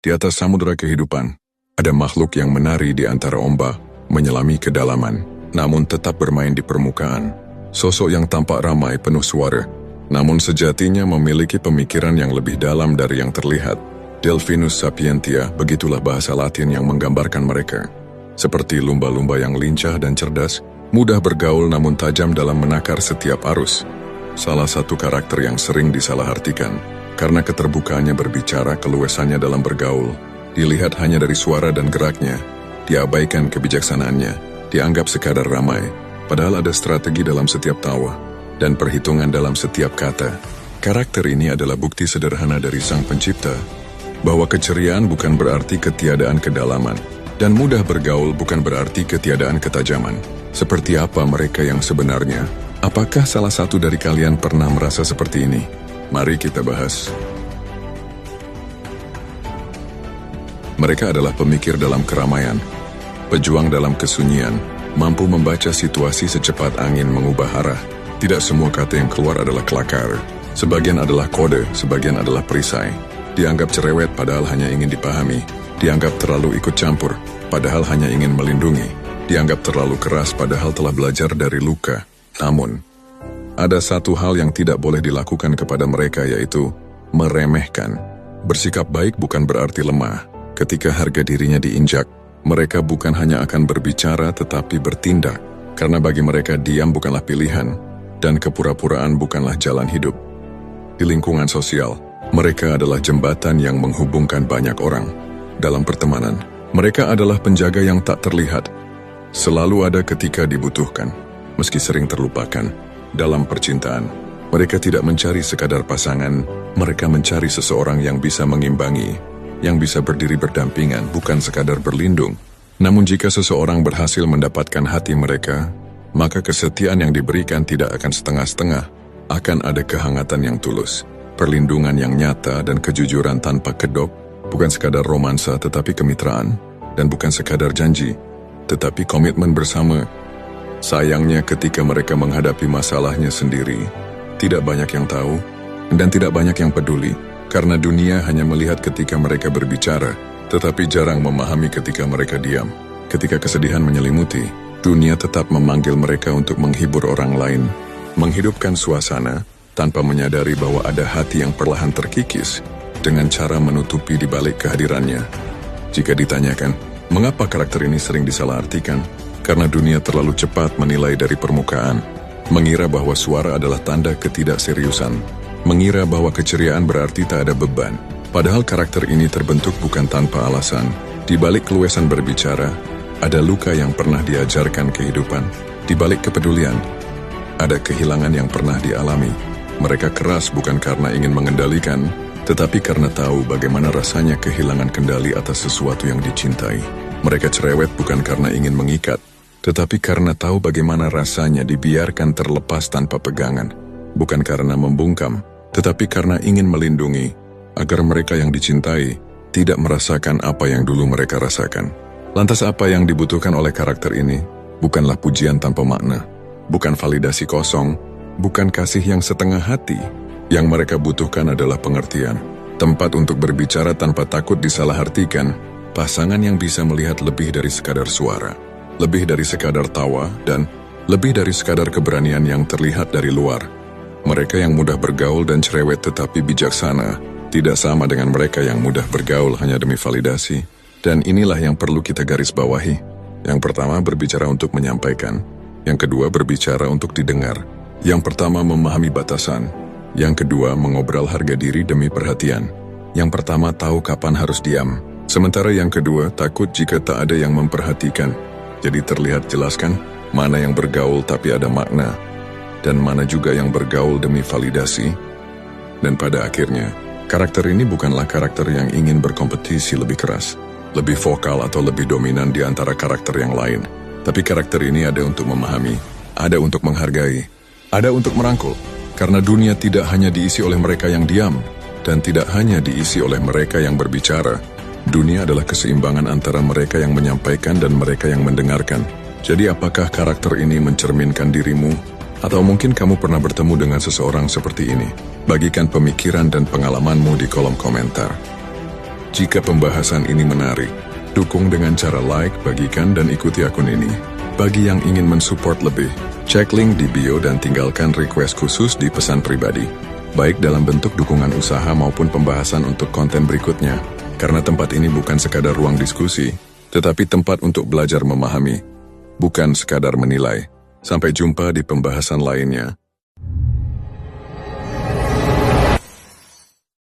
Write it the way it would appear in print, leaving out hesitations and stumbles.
Di atas samudera kehidupan, ada makhluk yang menari di antara ombak, menyelami kedalaman, namun tetap bermain di permukaan. Sosok yang tampak ramai penuh suara, namun sejatinya memiliki pemikiran yang lebih dalam dari yang terlihat. Delphinus sapientia, begitulah bahasa Latin yang menggambarkan mereka. Seperti lumba-lumba yang lincah dan cerdas, mudah bergaul namun tajam dalam menakar setiap arus. Salah satu karakter yang sering disalahartikan, karena keterbukaannya berbicara, keluasannya dalam bergaul, dilihat hanya dari suara dan geraknya, diabaikan kebijaksanaannya, dianggap sekadar ramai, padahal ada strategi dalam setiap tawa, dan perhitungan dalam setiap kata. Karakter ini adalah bukti sederhana dari Sang Pencipta, bahwa keceriaan bukan berarti ketiadaan kedalaman, dan mudah bergaul bukan berarti ketiadaan ketajaman. Seperti apa mereka yang sebenarnya? Apakah salah satu dari kalian pernah merasa seperti ini? Mari kita bahas. Mereka adalah pemikir dalam keramaian, pejuang dalam kesunyian, mampu membaca situasi secepat angin mengubah arah. Tidak semua kata yang keluar adalah kelakar. Sebagian adalah kode, sebagian adalah perisai. Dianggap cerewet padahal hanya ingin dipahami. Dianggap terlalu ikut campur, padahal hanya ingin melindungi. Dianggap terlalu keras padahal telah belajar dari luka. Namun, ada satu hal yang tidak boleh dilakukan kepada mereka, yaitu meremehkan. Bersikap baik bukan berarti lemah. Ketika harga dirinya diinjak, mereka bukan hanya akan berbicara tetapi bertindak. Karena bagi mereka diam bukanlah pilihan, dan kepura-puraan bukanlah jalan hidup. Di lingkungan sosial, mereka adalah jembatan yang menghubungkan banyak orang. Dalam pertemanan, mereka adalah penjaga yang tak terlihat. Selalu ada ketika dibutuhkan, meski sering terlupakan. Dalam percintaan, mereka tidak mencari sekadar pasangan, mereka mencari seseorang yang bisa mengimbangi, yang bisa berdiri berdampingan, bukan sekadar berlindung. Namun jika seseorang berhasil mendapatkan hati mereka, maka kesetiaan yang diberikan tidak akan setengah-setengah, akan ada kehangatan yang tulus, perlindungan yang nyata dan kejujuran tanpa kedok, bukan sekadar romansa tetapi kemitraan, dan bukan sekadar janji, tetapi komitmen bersama. Sayangnya ketika mereka menghadapi masalahnya sendiri, tidak banyak yang tahu, dan tidak banyak yang peduli, karena dunia hanya melihat ketika mereka berbicara, tetapi jarang memahami ketika mereka diam. Ketika kesedihan menyelimuti, dunia tetap memanggil mereka untuk menghibur orang lain, menghidupkan suasana, tanpa menyadari bahwa ada hati yang perlahan terkikis, dengan cara menutupi di balik kehadirannya. Jika ditanyakan, mengapa karakter ini sering disalahartikan? Karena dunia terlalu cepat menilai dari permukaan, mengira bahwa suara adalah tanda ketidakseriusan, mengira bahwa keceriaan berarti tak ada beban. Padahal karakter ini terbentuk bukan tanpa alasan. Di balik keluasan berbicara, ada luka yang pernah diajarkan kehidupan. Di balik kepedulian, ada kehilangan yang pernah dialami. Mereka keras bukan karena ingin mengendalikan, tetapi karena tahu bagaimana rasanya kehilangan kendali atas sesuatu yang dicintai. Mereka cerewet bukan karena ingin mengikat, tetapi karena tahu bagaimana rasanya dibiarkan terlepas tanpa pegangan. Bukan karena membungkam, tetapi karena ingin melindungi, agar mereka yang dicintai tidak merasakan apa yang dulu mereka rasakan. Lantas apa yang dibutuhkan oleh karakter ini? Bukanlah pujian tanpa makna, bukan validasi kosong, bukan kasih yang setengah hati. Yang mereka butuhkan adalah pengertian, tempat untuk berbicara tanpa takut disalahartikan, pasangan yang bisa melihat lebih dari sekadar suara, lebih dari sekadar tawa, dan lebih dari sekadar keberanian yang terlihat dari luar. Mereka yang mudah bergaul dan cerewet tetapi bijaksana, tidak sama dengan mereka yang mudah bergaul hanya demi validasi. Dan inilah yang perlu kita garis bawahi. Yang pertama, berbicara untuk menyampaikan. Yang kedua, berbicara untuk didengar. Yang pertama, memahami batasan. Yang kedua, mengobrol harga diri demi perhatian. Yang pertama, tahu kapan harus diam. Sementara yang kedua, takut jika tak ada yang memperhatikan. Jadi terlihat jelas kan, mana yang bergaul tapi ada makna, dan mana juga yang bergaul demi validasi. Dan pada akhirnya, karakter ini bukanlah karakter yang ingin berkompetisi lebih keras, lebih vokal atau lebih dominan di antara karakter yang lain. Tapi karakter ini ada untuk memahami, ada untuk menghargai, ada untuk merangkul. Karena dunia tidak hanya diisi oleh mereka yang diam, dan tidak hanya diisi oleh mereka yang berbicara. Dunia adalah keseimbangan antara mereka yang menyampaikan dan mereka yang mendengarkan. Jadi apakah karakter ini mencerminkan dirimu? Atau mungkin kamu pernah bertemu dengan seseorang seperti ini? Bagikan pemikiran dan pengalamanmu di kolom komentar. Jika pembahasan ini menarik, dukung dengan cara like, bagikan dan ikuti akun ini. Bagi yang ingin mensupport lebih, cek link di bio dan tinggalkan request khusus di pesan pribadi. Baik dalam bentuk dukungan usaha maupun pembahasan untuk konten berikutnya. Karena tempat ini bukan sekadar ruang diskusi, tetapi tempat untuk belajar memahami, bukan sekadar menilai. Sampai jumpa di pembahasan lainnya.